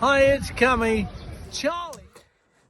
Hi, it's Cammy. Charlie.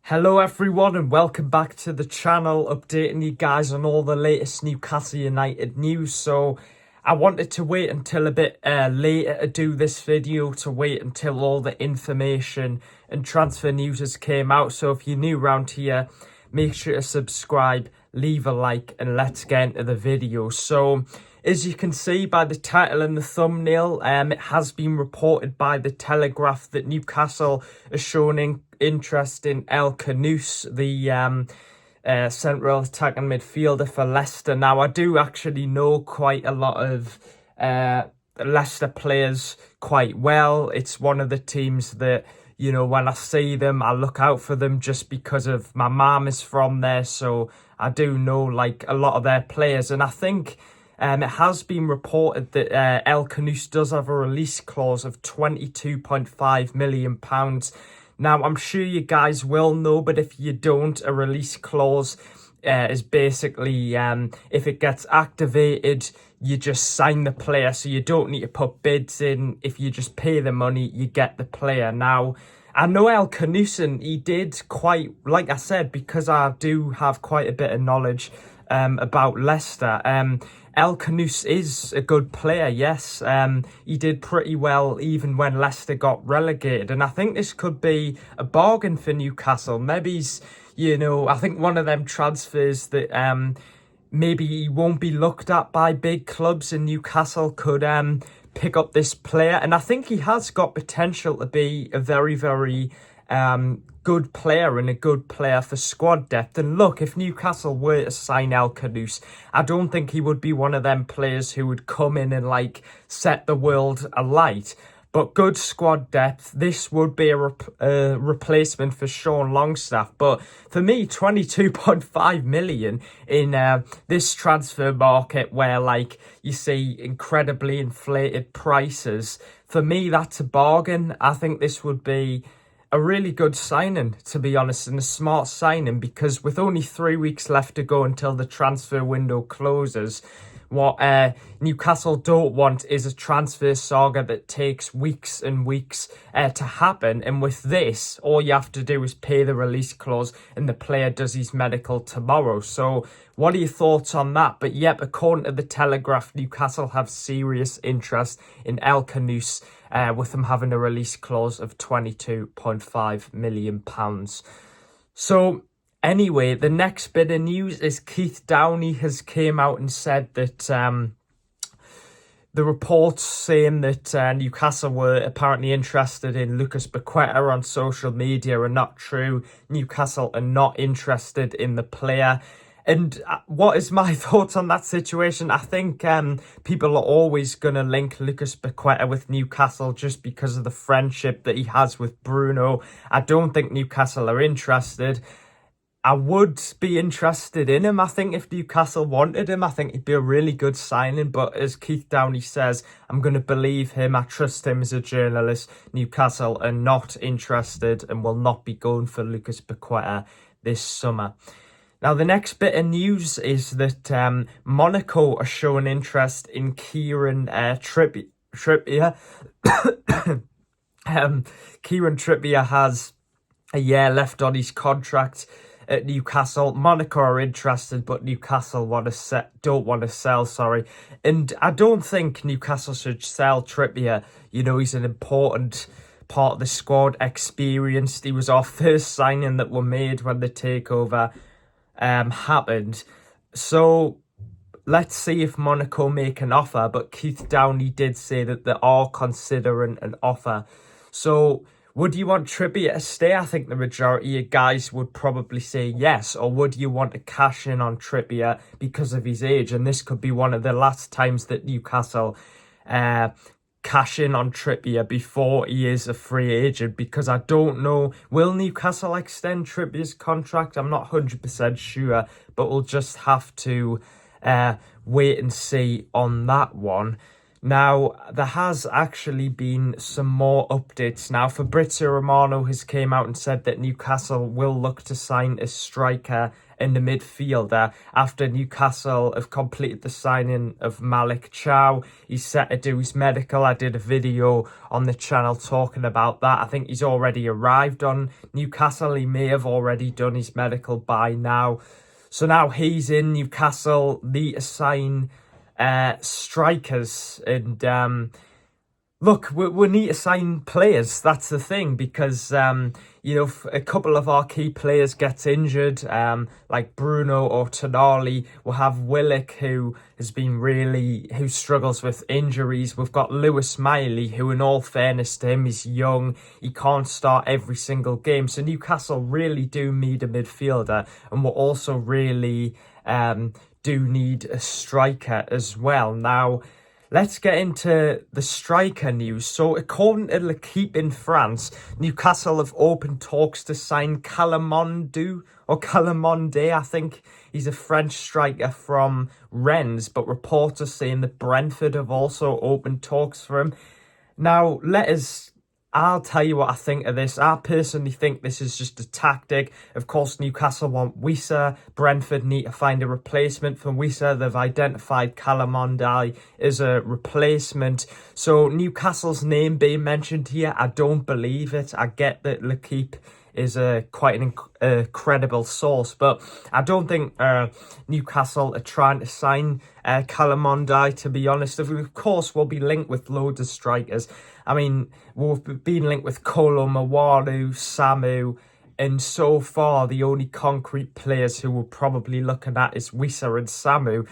Hello everyone and welcome back to the channel, updating you guys on all the latest Newcastle United news. So I wanted to wait until a bit later to do this video, to wait until all the information and transfer news has came out. So if you're new around here, make sure to subscribe, leave a like, and let's get into the video. So as you can see by the title and the thumbnail, it has been reported by the Telegraph that Newcastle is showing interest in Khannouss, the central attacking midfielder for Leicester. Now, I do actually know quite a lot of Leicester players quite well. It's one of the teams that, you know, when I see them, I look out for them just because of my mum is from there. So I do know like a lot of their players. And I think it has been reported that Khannouss does have a release clause of £22.5 million. Now, I'm sure you guys will know, but if you don't, a release clause is basically if it gets activated, you just sign the player. So you don't need to put bids in. If you just pay the money, you get the player. Now, I know Khannouss, and he did quite, like I said, because I do have quite a bit of knowledge about Leicester. Khannouss is a good player, yes. He did pretty well even when Leicester got relegated. And I think this could be a bargain for Newcastle. Maybe he's, you know, I think one of them transfers that maybe he won't be looked at by big clubs, and Newcastle could pick up this player. And I think he has got potential to be a very, very good player, and a good player for squad depth. And look, if Newcastle were to sign Khannouss, I don't think he would be one of them players who would come in and like set the world alight. But good squad depth. This would be a replacement for Sean Longstaff. But for me, 22.5 million in this transfer market where like you see incredibly inflated prices, for me, that's a bargain. I think this would be a really good signing, to be honest, and a smart signing, because with only 3 weeks left to go until the transfer window closes, what Newcastle don't want is a transfer saga that takes weeks and weeks to happen. And with this, all you have to do is pay the release clause and the player does his medical tomorrow. So what are your thoughts on that? But yep, according to the Telegraph, Newcastle have serious interest in Khannouss, with them having a release clause of £22.5 million. So anyway, the next bit of news is Keith Downey has came out and said that the reports saying that Newcastle were apparently interested in Lucas Paqueta on social media are not true. Newcastle are not interested in the player. And what is my thoughts on that situation? I think people are always going to link Lucas Paqueta with Newcastle just because of the friendship that he has with Bruno. I don't think Newcastle are interested. I would be interested in him. I think if Newcastle wanted him, I think he'd be a really good signing. But as Keith Downey says, I'm going to believe him. I trust him as a journalist. Newcastle are not interested and will not be going for Lucas Paqueta this summer. Now, the next bit of news is that Monaco are showing interest in Kieran Trippier. Kieran Trippier has a year left on his contract at Newcastle. Monaco are interested, but Newcastle don't want to sell, sorry. And I don't think Newcastle should sell Trippier. You know, he's an important part of the squad, experienced. He was our first signing that were made when the takeover happened. So let's see if Monaco make an offer. But Keith Downey did say that they are considering an offer. So would you want Trippier to stay? I think the majority of guys would probably say yes. Or would you want to cash in on Trippier because of his age? And this could be one of the last times that Newcastle cash in on Trippier before he is a free agent, because I don't know, will Newcastle extend Trippier's contract? I'm not 100% sure, but we'll just have to wait and see on that one. Now, there has actually been some more updates now. Fabrizio Romano has came out and said that Newcastle will look to sign a striker and a midfielder after Newcastle have completed the signing of Malik Chow. He's set to do his medical. I did a video on the channel talking about that. I think he's already arrived on Newcastle. He may have already done his medical by now. So now he's in. Newcastle need to sign strikers, and look, we need to sign players. That's the thing, because you know, if a couple of our key players gets injured, like Bruno or Tonali. We'll have Willock, who struggles with injuries. We've got Lewis Miley, who, in all fairness to him, is young. He can't start every single game. So Newcastle really do need a midfielder, and we'll also really do need a striker as well. Now, let's get into the striker news. So, according to L'Equipe in France, Newcastle have opened talks to sign Calamonde, I think he's a French striker from Rennes, but reports are saying that Brentford have also opened talks for him. Now, I'll tell you what I think of this. I personally think this is just a tactic. Of course, Newcastle want Wissa. Brentford need to find a replacement for Wissa. They've identified Calamonde as a replacement. So Newcastle's name being mentioned here, I don't believe it. I get that L'Equipe is quite an credible source, but I don't think Newcastle are trying to sign Calamonde, to be honest. Of course, we'll be linked with loads of strikers. I mean, we've been linked with Kolo Muani, Samu, and so far the only concrete players who we're probably looking at is Wissa and Samu.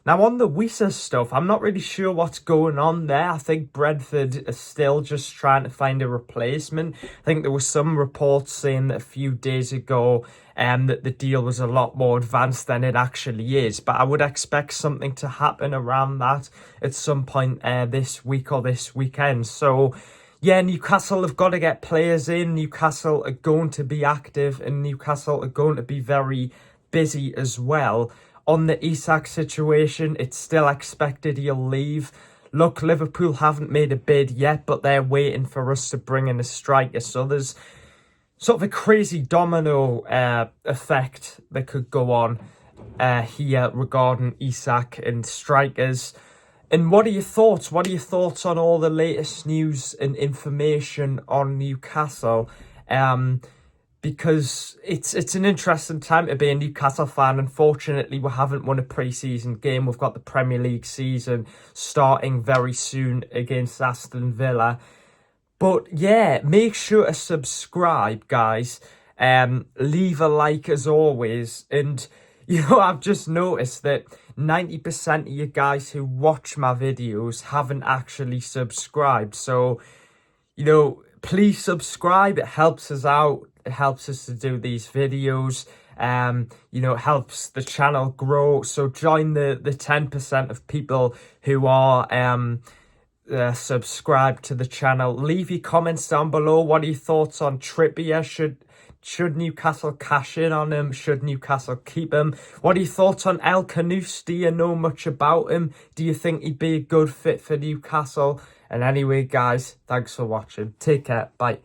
Now, on the Wissa stuff, I'm not really sure what's going on there. I think Brentford are still just trying to find a replacement. I think there were some reports saying that a few days ago that the deal was a lot more advanced than it actually is. But I would expect something to happen around that at some point this week or this weekend. So, yeah, Newcastle have got to get players in. Newcastle are going to be active, and Newcastle are going to be very busy as well. On the Isak situation, it's still expected he'll leave. Look, Liverpool haven't made a bid yet, but they're waiting for us to bring in a striker. So there's sort of a crazy domino effect that could go on here regarding Isak and strikers. And what are your thoughts? What are your thoughts on all the latest news and information on Newcastle? Because it's an interesting time to be a Newcastle fan. Unfortunately, we haven't won a pre-season game. We've got the Premier League season starting very soon against Aston Villa. But yeah, make sure to subscribe, guys. Leave a like as always. And, you know, I've just noticed that 90% of you guys who watch my videos haven't actually subscribed. So, you know, please subscribe. It helps us out. It helps us to do these videos. You know, it helps the channel grow. So join the 10% of people who are subscribed to the channel. Leave your comments down below. What are your thoughts on Trippier? Should Newcastle cash in on him? Should Newcastle keep him? What are your thoughts on Khannouss? Do you know much about him? Do you think he'd be a good fit for Newcastle? And anyway, guys, thanks for watching. Take care. Bye.